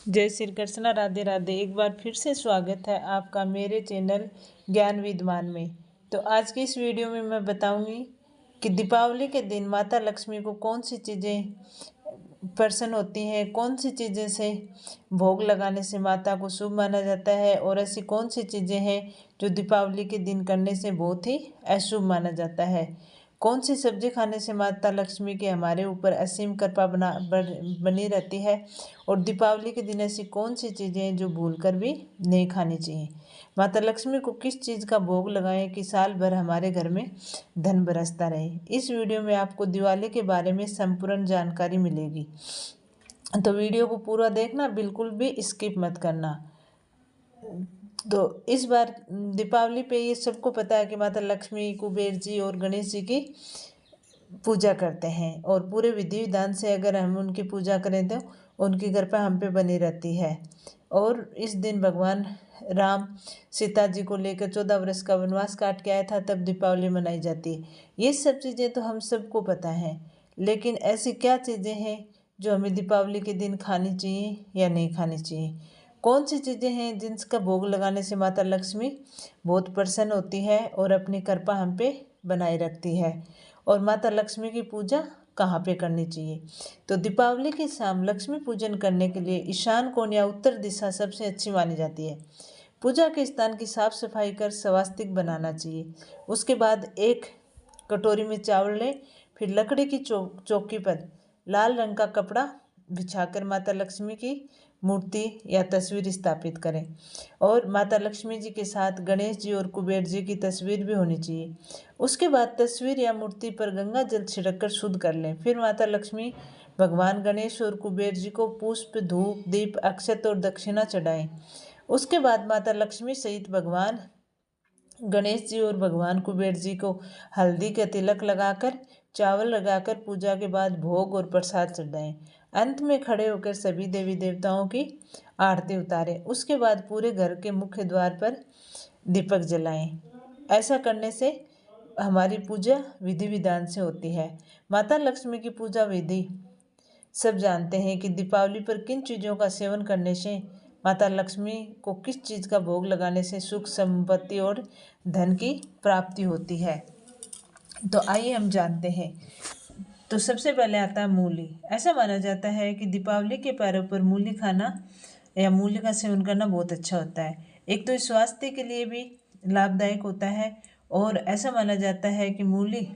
जय श्री कृष्णा, राधे राधे। एक बार फिर से स्वागत है आपका मेरे चैनल ज्ञान विद्वान में। तो आज की इस वीडियो में मैं बताऊंगी कि दीपावली के दिन माता लक्ष्मी को कौन सी चीज़ें प्रसन्न होती हैं, कौन सी चीज़ें से भोग लगाने से माता को शुभ माना जाता है और ऐसी कौन सी चीज़ें हैं जो दीपावली के दिन करने से बहुत ही अशुभ माना जाता है। कौन सी सब्जी खाने से माता लक्ष्मी की हमारे ऊपर असीम कृपा बनी रहती है और दीपावली के दिन ऐसी कौन सी चीज़ें हैं जो भूल कर भी नहीं खानी चाहिए। माता लक्ष्मी को किस चीज़ का भोग लगाएं कि साल भर हमारे घर में धन बरसता रहे। इस वीडियो में आपको दिवाली के बारे में संपूर्ण जानकारी मिलेगी, तो वीडियो को पूरा देखना, बिल्कुल भी स्किप मत करना। तो इस बार दीपावली पे ये सबको पता है कि माता लक्ष्मी, कुबेर जी और गणेश जी की पूजा करते हैं और पूरे विधि विधान से अगर हम उनकी पूजा करें तो उनकी कृपा हम पे बनी रहती है। और इस दिन भगवान राम सीता जी को लेकर 14 वर्ष का वनवास काट के आया था, तब दीपावली मनाई जाती है। ये सब चीज़ें तो हम सबको पता है, लेकिन ऐसी क्या चीज़ें हैं जो हमें दीपावली के दिन खानी चाहिए या नहीं खानी चाहिए। कौन सी चीज़ें हैं जिनका भोग लगाने से माता लक्ष्मी बहुत प्रसन्न होती है और अपनी कृपा हम पे बनाए रखती है, और माता लक्ष्मी की पूजा कहाँ पे करनी चाहिए। तो दीपावली की शाम लक्ष्मी पूजन करने के लिए ईशान कोण या उत्तर दिशा सबसे अच्छी मानी जाती है। पूजा के स्थान की साफ सफाई कर स्वास्तिक बनाना चाहिए। उसके बाद एक कटोरी में चावल लें, फिर लकड़ी की चौकी पर लाल रंग का कपड़ा बिछाकर माता लक्ष्मी की मूर्ति या तस्वीर स्थापित करें, और माता लक्ष्मी जी के साथ गणेश जी और कुबेर जी की तस्वीर भी होनी चाहिए। उसके बाद तस्वीर या मूर्ति पर गंगा जल छिड़क कर शुद्ध कर लें। फिर माता लक्ष्मी, भगवान गणेश और कुबेर जी को पुष्प, धूप, दीप, अक्षत और दक्षिणा चढ़ाएं। उसके बाद माता लक्ष्मी सहित भगवान गणेश जी और भगवान कुबेर जी को हल्दी का तिलक लगाकर, चावल लगाकर पूजा के बाद भोग और प्रसाद चढ़ाएं। अंत में खड़े होकर सभी देवी देवताओं की आरती उतारें। उसके बाद पूरे घर के मुख्य द्वार पर दीपक जलाएं। ऐसा करने से हमारी पूजा विधि विधान से होती है। माता लक्ष्मी की पूजा विधि सब जानते हैं कि दीपावली पर किन चीज़ों का सेवन करने से, माता लक्ष्मी को किस चीज़ का भोग लगाने से सुख, संपत्ति और धन की प्राप्ति होती है। तो आइए हम जानते हैं। तो सबसे पहले आता है मूली। ऐसा माना जाता है कि दीपावली के पर्व पर मूली खाना या मूली का सेवन करना बहुत अच्छा होता है। एक तो स्वास्थ्य के लिए भी लाभदायक होता है, और ऐसा माना जाता है कि मूली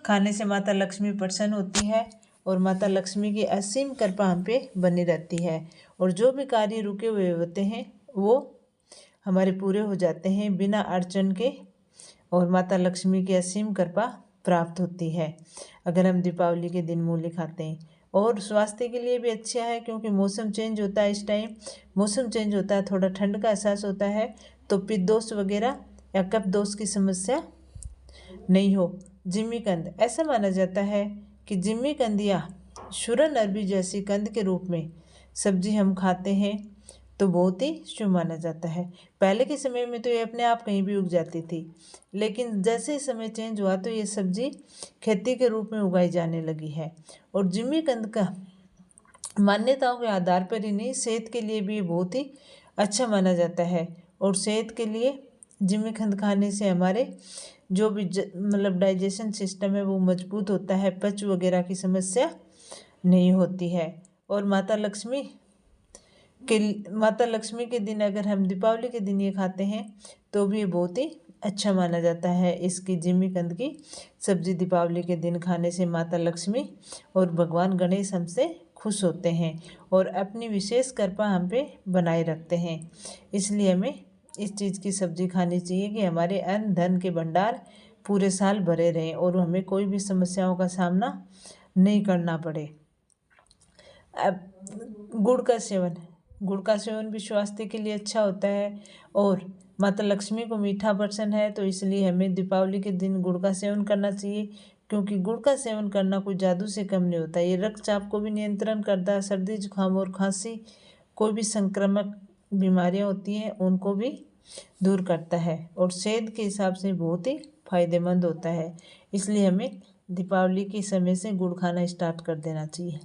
खाने से माता लक्ष्मी प्रसन्न होती है और माता लक्ष्मी की असीम कृपा हम पे बनी रहती है, और जो भी कार्य रुके हुए होते हैं वो हमारे पूरे हो जाते हैं बिना अड़चन के, और माता लक्ष्मी की असीम कृपा प्राप्त होती है अगर हम दीपावली के दिन मूली खाते हैं। और स्वास्थ्य के लिए भी अच्छा है, क्योंकि मौसम चेंज होता है। इस टाइम मौसम चेंज होता है, थोड़ा ठंड का एहसास होता है, तो पित्तदोष वगैरह या कफ दोष की समस्या नहीं हो। जिम्मी कंद। ऐसा माना जाता है कि जिम्मी कंद या शूरन अरबी जैसी कंद के रूप में सब्जी हम खाते हैं तो बहुत ही शुभ माना जाता है। पहले के समय में तो ये अपने आप कहीं भी उग जाती थी, लेकिन जैसे समय चेंज हुआ तो ये सब्जी खेती के रूप में उगाई जाने लगी है। और जिम्मी कंद का मान्यताओं के आधार पर ही नहीं, सेहत के लिए भी बहुत ही अच्छा माना जाता है। और सेहत के लिए जिम्मी कंद खाने से हमारे जो भी मतलब डाइजेशन सिस्टम है वो मजबूत होता है, पच वगैरह की समस्या नहीं होती है। और माता लक्ष्मी के दिन अगर हम दीपावली के दिन ये खाते हैं तो भी ये बहुत ही अच्छा माना जाता है। इसकी जिम्मी कंद की सब्जी दीपावली के दिन खाने से माता लक्ष्मी और भगवान गणेश हमसे खुश होते हैं और अपनी विशेष कृपा हम पे बनाए रखते हैं। इसलिए हमें इस चीज़ की सब्जी खानी चाहिए कि हमारे अन्न धन के भंडार पूरे साल भरे रहें और हमें कोई भी समस्याओं का सामना नहीं करना पड़े। अब गुड़ का सेवन भी स्वास्थ्य के लिए अच्छा होता है, और माता लक्ष्मी को मीठा पसंद है, तो इसलिए हमें दीपावली के दिन गुड़ का सेवन करना चाहिए, क्योंकि गुड़ का सेवन करना कोई जादू से कम नहीं होता। ये रक्तचाप को भी नियंत्रण करता है, सर्दी जुकाम और खांसी, कोई भी संक्रामक बीमारियां होती हैं उनको भी दूर करता है, और सेहत के हिसाब से बहुत ही फायदेमंद होता है। इसलिए हमें दीपावली के समय से गुड़ खाना स्टार्ट कर देना चाहिए।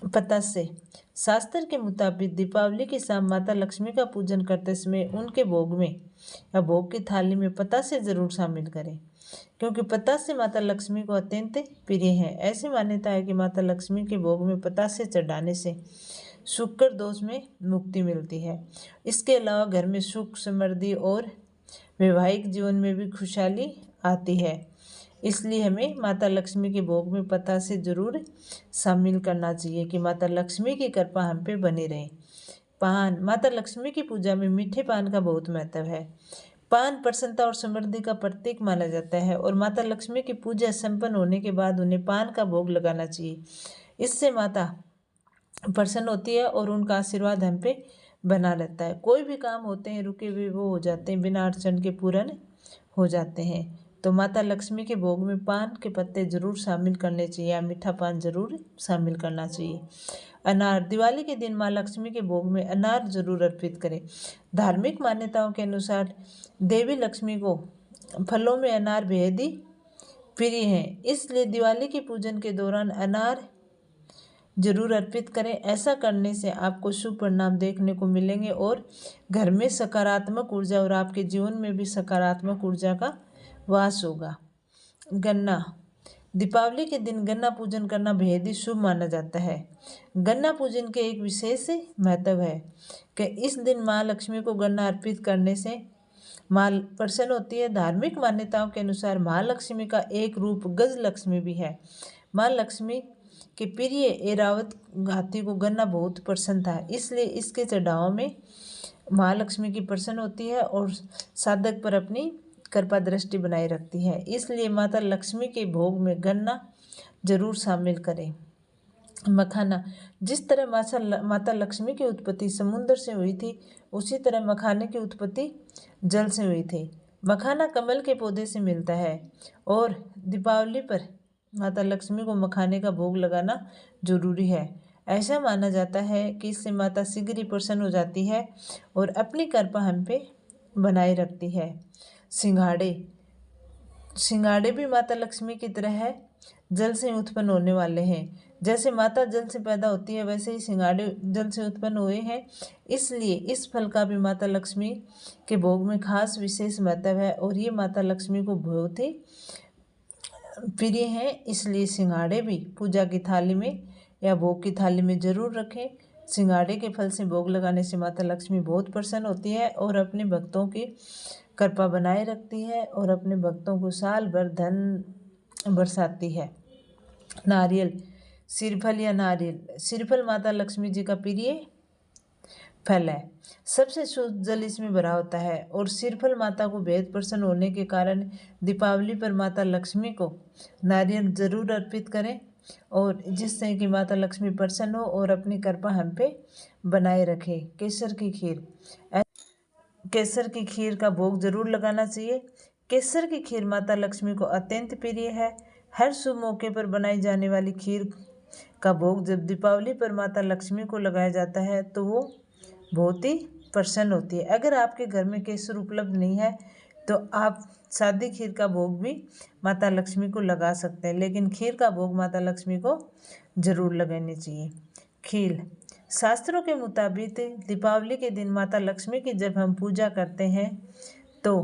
पतासे। शास्त्र के मुताबिक दीपावली की शाम माता लक्ष्मी का पूजन करते समय उनके भोग में या भोग की थाली में पतासे जरूर शामिल करें, क्योंकि पतासे माता लक्ष्मी को अत्यंत प्रिय है। ऐसी मान्यता है कि माता लक्ष्मी के भोग में पतासे चढ़ाने से शुक्र दोष में मुक्ति मिलती है। इसके अलावा घर में सुख समृद्धि और वैवाहिक जीवन में भी खुशहाली आती है। इसलिए हमें माता लक्ष्मी के भोग में पतासे जरूर शामिल करना चाहिए कि माता लक्ष्मी की कृपा हम पे बनी रहे। पान। माता लक्ष्मी की पूजा में मीठे पान का बहुत महत्व है। पान प्रसन्नता और समृद्धि का प्रतीक माना जाता है और माता लक्ष्मी की पूजा संपन्न होने के बाद उन्हें पान का भोग लगाना चाहिए। इससे माता प्रसन्न होती है और उनका आशीर्वाद हम पे बना रहता है। कोई भी काम होते हैं रुके हुए वो हो जाते हैं, बिना अड़चन के पूर्ण हो जाते हैं। तो माता लक्ष्मी के भोग में पान के पत्ते जरूर शामिल करने चाहिए या मीठा पान जरूर शामिल करना चाहिए। अनार। दिवाली के दिन माँ लक्ष्मी के भोग में अनार जरूर अर्पित करें। धार्मिक मान्यताओं के अनुसार देवी लक्ष्मी को फलों में अनार बेहद ही प्रिय है, इसलिए दिवाली के पूजन के दौरान अनार जरूर अर्पित करें। ऐसा करने से आपको शुभ परिणाम देखने को मिलेंगे और घर में सकारात्मक ऊर्जा और आपके जीवन में भी सकारात्मक ऊर्जा का वास होगा। गन्ना। दीपावली के दिन गन्ना पूजन करना बेहद ही शुभ माना जाता है। गन्ना पूजन के एक विशेष महत्व है कि इस दिन माँ लक्ष्मी को गन्ना अर्पित करने से माँ प्रसन्न होती है। धार्मिक मान्यताओं के अनुसार माँ लक्ष्मी का एक रूप गज लक्ष्मी भी है। माँ लक्ष्मी के प्रिय ऐरावत हाथी को गन्ना बहुत पसंद था, इसलिए इसके चढ़ावों में माँ लक्ष्मी की प्रसन्न होती है और साधक पर अपनी कृपा दृष्टि बनाए रखती है। इसलिए माता लक्ष्मी के भोग में गन्ना जरूर शामिल करें। मखाना। जिस तरह माता लक्ष्मी की उत्पत्ति समुद्र से हुई थी, उसी तरह मखाने की उत्पत्ति जल से हुई थी। मखाना कमल के पौधे से मिलता है और दीपावली पर माता लक्ष्मी को मखाने का भोग लगाना जरूरी है। ऐसा माना जाता है कि इससे माता शीघ्र ही प्रसन्न हो जाती है और अपनी कृपा हम पे बनाए रखती है। सिंघाड़े। सिंघाड़े भी माता लक्ष्मी की तरह है, जल से उत्पन्न होने वाले हैं। जैसे माता जल से पैदा होती है, वैसे ही सिंघाड़े जल से उत्पन्न हुए हैं। इसलिए इस फल का भी माता लक्ष्मी के भोग में खास विशेष महत्व है और ये माता लक्ष्मी को बहुत ही प्रिय हैं। इसलिए सिंघाड़े भी पूजा की थाली में या भोग की थाली में जरूर रखें। सिंघाड़े के फल से भोग लगाने से माता लक्ष्मी बहुत प्रसन्न होती है और अपने भक्तों की कृपा बनाए रखती है और अपने भक्तों को साल भर धन बरसाती है। नारियल। सिरफल या नारियल। सिरफल माता लक्ष्मी जी का प्रिय फल है। सबसे शुद्ध जल इसमें भरा होता है और सिरफल माता को बेहद प्रसन्न होने के कारण दीपावली पर माता लक्ष्मी को नारियल जरूर अर्पित करें और जिससे कि माता लक्ष्मी प्रसन्न हो और अपनी कृपा हम पे बनाए रखे। केसर की खीर। केसर की खीर का भोग जरूर लगाना चाहिए। केसर की खीर माता लक्ष्मी को अत्यंत प्रिय है। हर शुभ मौके पर बनाई जाने वाली खीर का भोग जब दीपावली पर माता लक्ष्मी को लगाया जाता है तो वो बहुत ही प्रसन्न होती है। अगर आपके घर में केसर उपलब्ध नहीं है तो आप सादी खीर का भोग भी माता लक्ष्मी को लगा सकते हैं, लेकिन खीर का भोग माता लक्ष्मी को जरूर लगानी चाहिए। खीर। शास्त्रों के मुताबिक दीपावली के दिन माता लक्ष्मी की जब हम पूजा करते हैं तो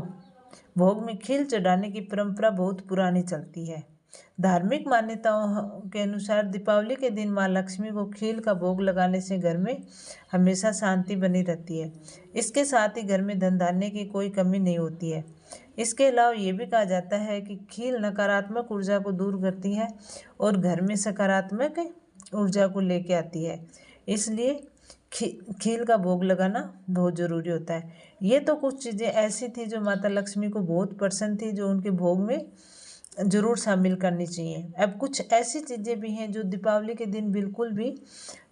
भोग में खीर चढ़ाने की परंपरा बहुत पुरानी चलती है। धार्मिक मान्यताओं के अनुसार दीपावली के दिन माँ लक्ष्मी को खीर का भोग लगाने से घर में हमेशा शांति बनी रहती है। इसके साथ ही घर में धन धान्य की कोई कमी नहीं होती है। इसके अलावा ये भी कहा जाता है कि खीर नकारात्मक ऊर्जा को दूर करती है और घर में सकारात्मक ऊर्जा को लेके आती है। इसलिए खीर का भोग लगाना बहुत ज़रूरी होता है। ये तो कुछ चीज़ें ऐसी थी जो माता लक्ष्मी को बहुत पसंद थी, जो उनके भोग में ज़रूर शामिल करनी चाहिए। अब कुछ ऐसी चीज़ें भी हैं जो दीपावली के दिन बिल्कुल भी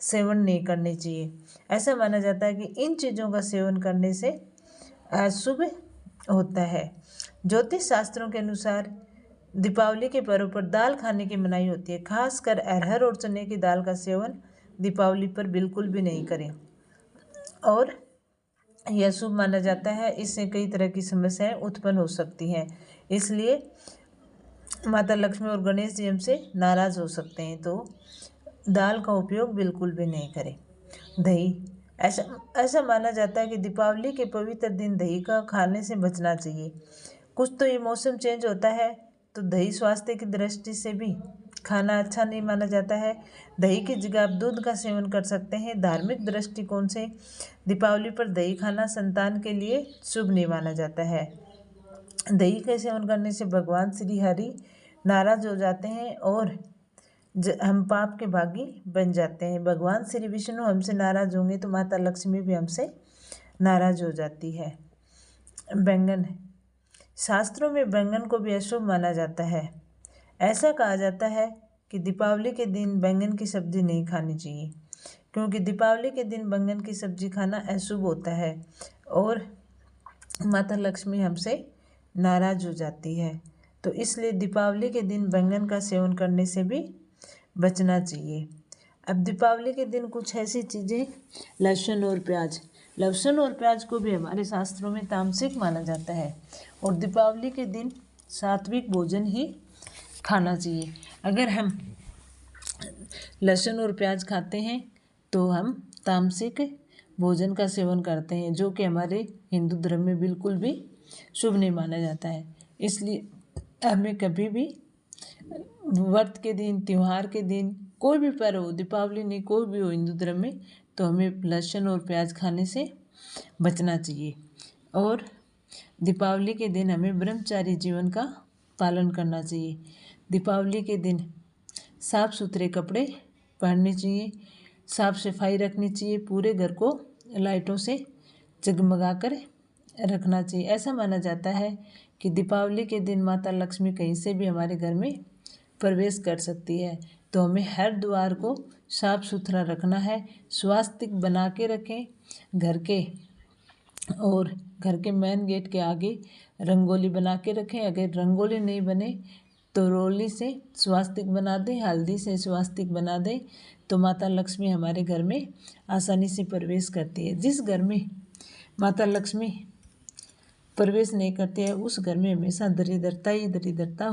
सेवन नहीं करनी चाहिए। ऐसा माना जाता है कि इन चीज़ों का सेवन करने से अशुभ होता है। ज्योतिष शास्त्रों के अनुसार दीपावली के पर्व पर दाल खाने की मनाही होती है। खासकर अरहर और चने की दाल का सेवन दीपावली पर बिल्कुल भी नहीं करें और यह शुभ माना जाता है। इससे कई तरह की समस्याएं उत्पन्न हो सकती हैं, इसलिए माता लक्ष्मी और गणेश जी हमसे नाराज हो सकते हैं। तो दाल का उपयोग बिल्कुल भी नहीं करें। दही, ऐसा ऐसा माना जाता है कि दीपावली के पवित्र दिन दही का खाने से बचना चाहिए। कुछ तो ये मौसम चेंज होता है तो दही स्वास्थ्य की दृष्टि से भी खाना अच्छा नहीं माना जाता है। दही की जगह आप दूध का सेवन कर सकते हैं। धार्मिक दृष्टिकोण से दीपावली पर दही खाना संतान के लिए शुभ नहीं माना जाता है। दही का सेवन करने से भगवान श्री हरि नाराज हो जाते हैं और हम पाप के भागी बन जाते हैं। भगवान श्री विष्णु हमसे नाराज होंगे तो माता लक्ष्मी भी हमसे नाराज हो जाती है। बैंगन, शास्त्रों में बैंगन को भी अशुभ माना जाता है। ऐसा कहा जाता है कि दीपावली के दिन बैंगन की सब्जी नहीं खानी चाहिए, क्योंकि दीपावली के दिन बैंगन की सब्जी खाना अशुभ होता है और माता लक्ष्मी हमसे नाराज हो जाती है। तो इसलिए दीपावली के दिन बैंगन का सेवन करने से भी बचना चाहिए। अब दीपावली के दिन कुछ ऐसी चीज़ें, लहसुन और प्याज, लहसुन और प्याज को भी हमारे शास्त्रों में तामसिक माना जाता है और दीपावली के दिन सात्विक भोजन ही खाना चाहिए। अगर हम लहसुन और प्याज खाते हैं तो हम तामसिक भोजन का सेवन करते हैं, जो कि हमारे हिंदू धर्म में बिल्कुल भी शुभ नहीं माना जाता है। इसलिए हमें कभी भी व्रत के दिन, त्यौहार के दिन, कोई भी पर्व हो, दीपावली नहीं कोई भी हो हिंदू धर्म में, तो हमें लहसुन और प्याज खाने से बचना चाहिए। और दीपावली के दिन हमें ब्रह्मचारी जीवन का पालन करना चाहिए। दीपावली के दिन साफ़ सुथरे कपड़े पहनने चाहिए, साफ़ सफाई रखनी चाहिए, पूरे घर को लाइटों से जगमगा कर रखना चाहिए। ऐसा माना जाता है कि दीपावली के दिन माता लक्ष्मी कहीं से भी हमारे घर में प्रवेश कर सकती है, तो हमें हर द्वार को साफ़ सुथरा रखना है, स्वास्तिक बना के रखें घर के, और घर के मेन गेट के आगे रंगोली बना के रखें। अगर रंगोली नहीं बने तो रोली से स्वास्तिक बना दें, हल्दी से स्वास्तिक बना दें, तो माता लक्ष्मी हमारे घर में आसानी से प्रवेश करती है। जिस घर में माता लक्ष्मी प्रवेश नहीं करती है उस घर में हमेशा दरिद्रता ही दरिद्रता